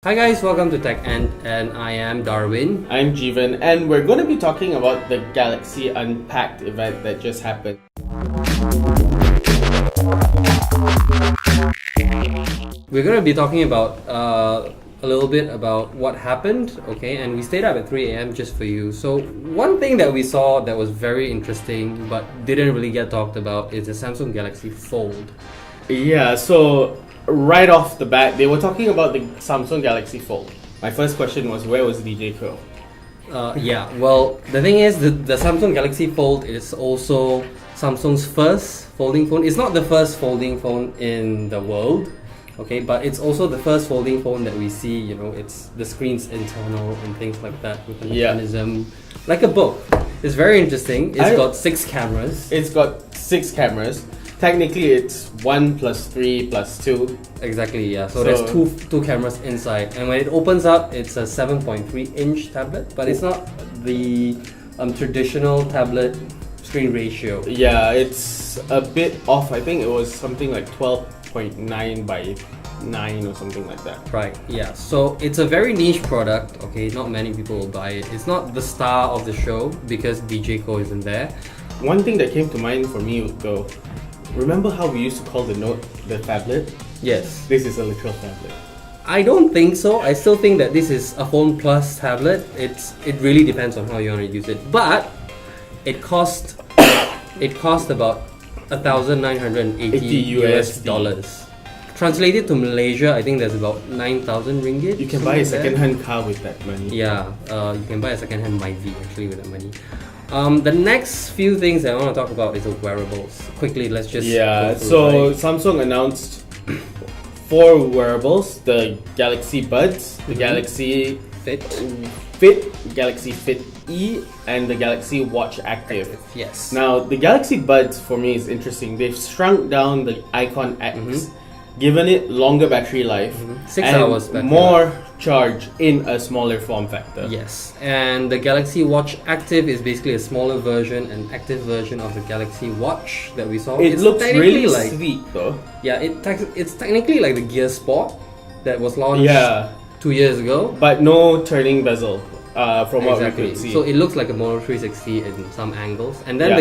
Hi guys, welcome to Tech End, and I am Darwin. I'm Jeevan, and we're going to be talking about the Galaxy Unpacked event that just happened. We're going to be talking about a little bit about what happened, okay? And we stayed up at 3 a.m. just for you. So one thing that we saw that was very interesting but didn't really get talked about is the Samsung Galaxy Fold. Yeah, so right off the bat, they were talking about the Samsung Galaxy Fold. My first question was, where was DJ Crow? Well, the thing is, the Samsung Galaxy Fold is also Samsung's first folding phone. It's not the first folding phone in the world, okay, but it's also the first folding phone that we see. You know, it's the screen's internal and things like that with the mechanism, like a book. It's very interesting. It's got 6 cameras. It's got 6 cameras. Technically, it's 1 plus 3 plus 2. Exactly, yeah. So there's two cameras inside, and when it opens up, it's a 7.3-inch tablet, but it's not the traditional tablet screen ratio. Yeah, it's a bit off. I think it was something like 12.9 by 9 or something like that. Right, yeah. So it's a very niche product, okay? Not many people will buy it. It's not the star of the show because DJ Ko isn't there. One thing that came to mind for me though, remember how we used to call the Note the tablet? Yes. This is a literal tablet. I don't think so. I still think that this is a phone plus tablet. It really depends on how you want to use it. But it cost about 1,980 US dollars. Translated to Malaysia, I think there's about 9,000 ringgit. You can buy a second-hand car with that money. Yeah, you can buy a second-hand Myvi actually with that money. The next few things that I want to talk about is the wearables. Quickly, let's just so Samsung announced 4 wearables: the Galaxy Buds, the Galaxy Fit, Galaxy Fit E, and the Galaxy Watch Active. Yes. Now, the Galaxy Buds for me is interesting. They've shrunk down the Icon X, given it longer battery life, 6 and hours battery more charge in a smaller form factor. Yes, and the Galaxy Watch Active is basically a smaller version, an active version of the Galaxy Watch that we saw. It looks really sleek though. Yeah, it's technically like the Gear Sport that was launched 2 years ago. But no turning bezel from what we could see. So it looks like a Mono 360 in some angles. And then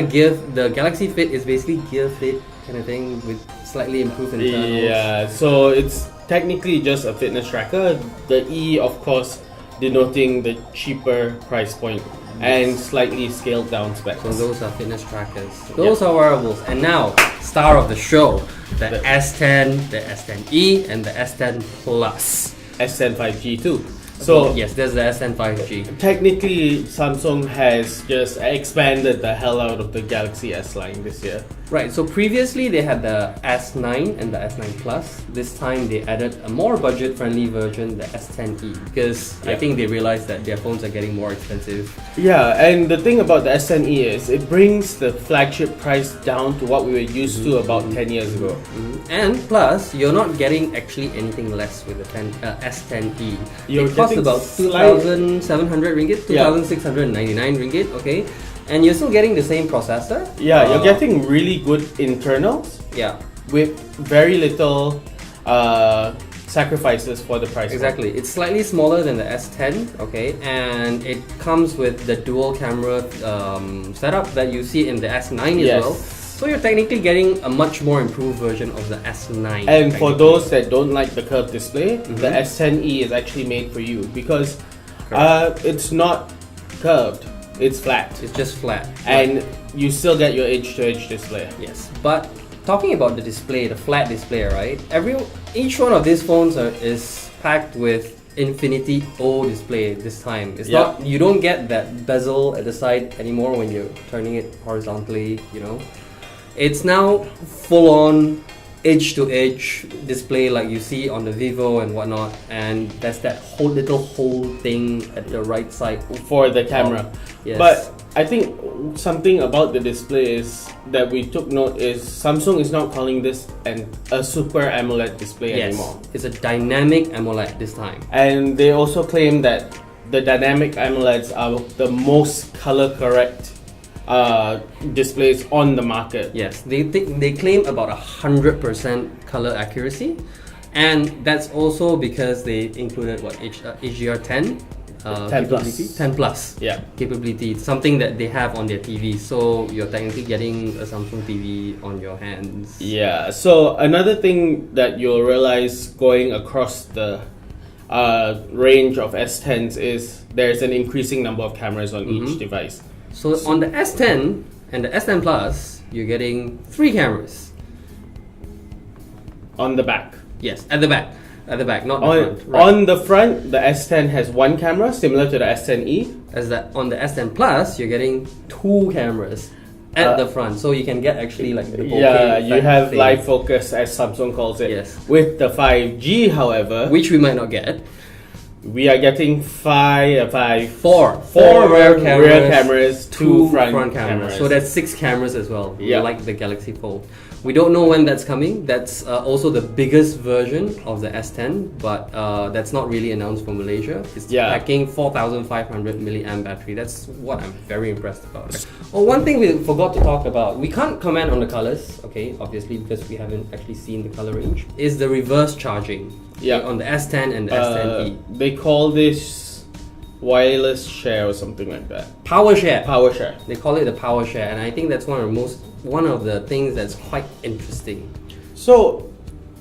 the Galaxy Fit is basically Gear Fit kind of thing with slightly improved internals. Yeah, so it's technically just a fitness tracker. The E, of course, denoting the cheaper price point and slightly scaled down specs. So those are fitness trackers. Those are wearables. And now, star of the show, the S10, the S10e, and the S10 Plus. S10 5G too. So yes, there's the S10 5G. Technically, Samsung has just expanded the hell out of the Galaxy S line this year. Right, so previously they had the S9 and the S9 Plus. This time they added a more budget-friendly version, the S10e, because I think they realized that their phones are getting more expensive. Yeah, and the thing about the S10e is it brings the flagship price down to what we were used to about 10 years ago. And plus, you're not getting actually anything less with the S10e. It costs about 2,700 ringgit, 2,699 ringgit, okay? And you're still getting the same processor. Yeah, you're getting really good internals. Yeah. With very little sacrifices for the price. Exactly. It's slightly smaller than the S10, okay? And it comes with the dual camera setup that you see in the S9 as well. So you're technically getting a much more improved version of the S9. And for those that don't like the curved display, the S10e is actually made for you because it's not curved. It's flat. It's just flat. And you still get your edge-to-edge display. Yes. But talking about the display, the flat display, right? Each one of these phones is packed with Infinity O display this time. It's not, you don't get that bezel at the side anymore when you're turning it horizontally, you know. It's now full-on edge-to-edge display like you see on the Vivo and whatnot, and there's that whole little hole thing at the right side for the camera. Yes. But I think something about the display is that we took note is Samsung is not calling this a Super AMOLED display anymore. It's a dynamic AMOLED this time. And they also claim that the dynamic AMOLEDs are the most color correct displays on the market. Yes, they claim about 100% color accuracy, And that's also because they included HDR10 10 plus. capability, 10 plus Yeah. capability, something that they have on their TV. So you're technically getting a Samsung TV on your hands. Yeah. So another thing that you'll realize going across the range of S10s is there's an increasing number of cameras on each device. So on the S10 and the S10 Plus, you're getting 3 cameras. On the back. Yes, at the back. At the back, not the On, front. Right. on the front, the S10 has 1 camera, similar to the S10e. As that on the S10 Plus, you're getting 2 cameras at the front, so you can get actually like the bokeh Yeah, you effect have thing, live focus, as Samsung calls it. Yes. With the 5G, however, which we might not get. we are getting Four four rear cameras, 2 front cameras. So that's 6 cameras as well. Yeah. Like the Galaxy Fold. We don't know when that's coming. That's also the biggest version of the S10, but that's not really announced for Malaysia. It's packing 4,500 milliamp battery. That's what I'm very impressed about. Oh, one thing we forgot to talk about. We can't comment on the colors, okay, obviously because we haven't actually seen the color range. Is the reverse charging. Yeah. On the S10 and the S10e. They call this wireless share or something like that. Power share. Power share. They call it the power share, and I think that's one of the things that's quite interesting. So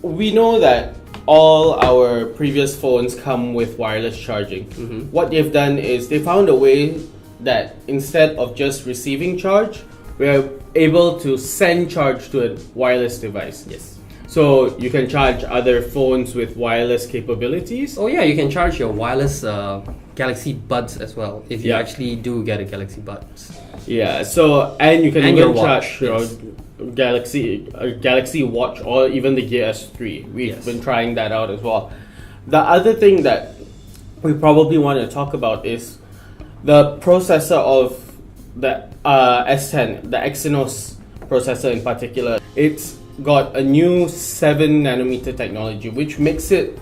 we know that all our previous phones come with wireless charging. What they've done is they found a way that instead of just receiving charge, we're able to send charge to a wireless device. Yes. So you can charge other phones with wireless capabilities. Oh yeah, you can charge your wireless Galaxy Buds as well if you Yeah. actually do get a Galaxy Buds. Yeah. So and you can And even your watch, charge your Galaxy Watch or even the Gear S3. We've Yes. been trying that out as well. The other thing that we probably want to talk about is the processor of the S10, the Exynos processor in particular. It's got a new 7 nanometer technology, which makes it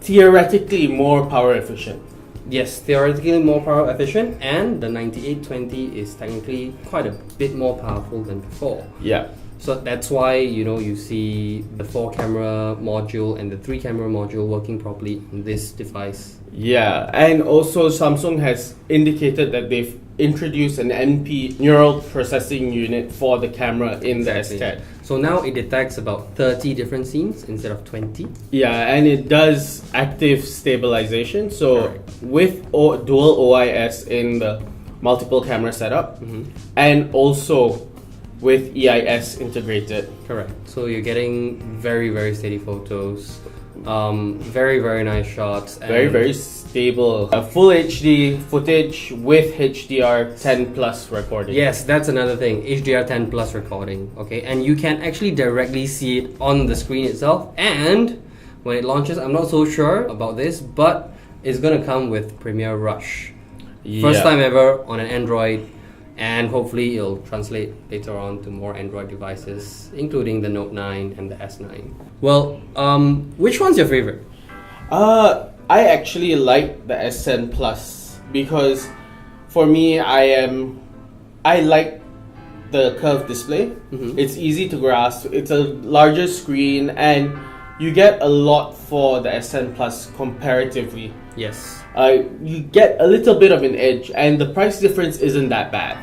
theoretically more power efficient. Yes, theoretically more power efficient, and the 9820 is technically quite a bit more powerful than before. Yeah. So that's why you see the 4 camera module and the 3 camera module working properly on this device. Yeah, and also Samsung has indicated that they've introduced an NP neural processing unit for the camera in the S10. So now it detects about 30 different scenes instead of 20. Yeah, and it does active stabilization. So Correct. with dual OIS in the multiple camera setup, and also with EIS integrated. Correct. So you're getting very, very steady photos, very, very nice shots. And Very, very stable. Full HD footage with HDR10 plus recording. Yes, that's another thing. HDR10 plus recording. Okay, and you can actually directly see it on the screen itself. And when it launches, I'm not so sure about this, but it's gonna come with Premiere Rush. First time ever on an Android. And hopefully it'll translate later on to more Android devices, including the Note 9 and the S9. Well, which one's your favorite? I actually like the S10 Plus because for me, I like the curved display. It's easy to grasp. It's a larger screen, and you get a lot for the S10 Plus comparatively. Yes. You get a little bit of an edge, and the price difference isn't that bad.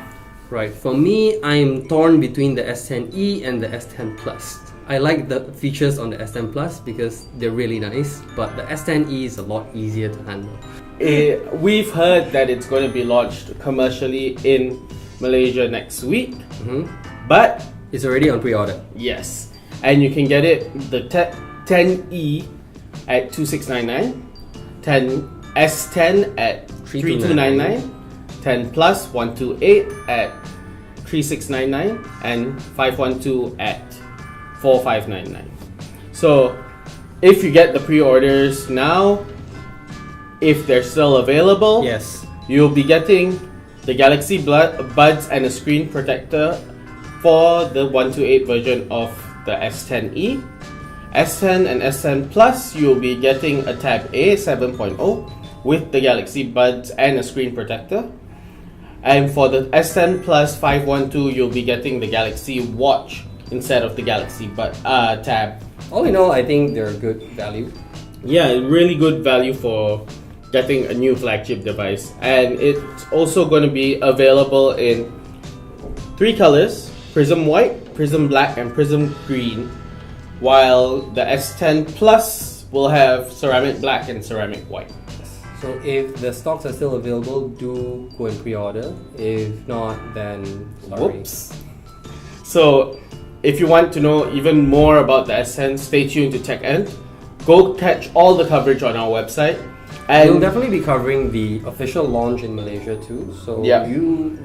Right. For me, I'm torn between the S10e and the S10 Plus. I like the features on the S10 Plus because they're really nice, but the S10e is a lot easier to handle. We've heard that it's going to be launched commercially in Malaysia next week, but It's already on pre-order. yes, and you can get it the 10e at 2699, 10 S10 at 3299, 10 Plus 128 at 3699, and 512 at 4599. So if you get the pre-orders now, if they're still available, Yes. you'll be getting the Galaxy Buds and a screen protector for the 128 version of the S10e. S10 and S10 Plus, you'll be getting a Tab A 7.0 with the Galaxy Buds and a screen protector. And for the S10 Plus 512, you'll be getting the Galaxy Watch instead of the Galaxy Tab all in all, I think they're good value. Yeah, really good value for getting a new flagship device, and it's also going to be available in 3 colors: Prism White, Prism Black, and Prism Green, while the S10 Plus will have Ceramic Black and Ceramic White. So if the stocks are still available, do go and pre-order. If not, then sorry. Whoops. So if you want to know even more about the S10, stay tuned to TechEnd. Go catch all the coverage on our website. And we'll definitely be covering the official launch in Malaysia too. So Yeah.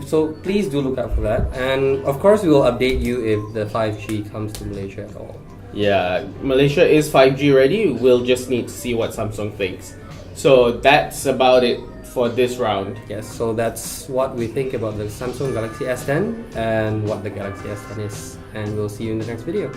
so please do look out for that. And of course, we will update you if the 5G comes to Malaysia at all. yeah, Malaysia is 5G ready. We'll just need to see what Samsung thinks. So that's about it for this round. Yes, so that's what we think about the Samsung Galaxy S10 and what the Galaxy S10 is. And we'll see you in the next video.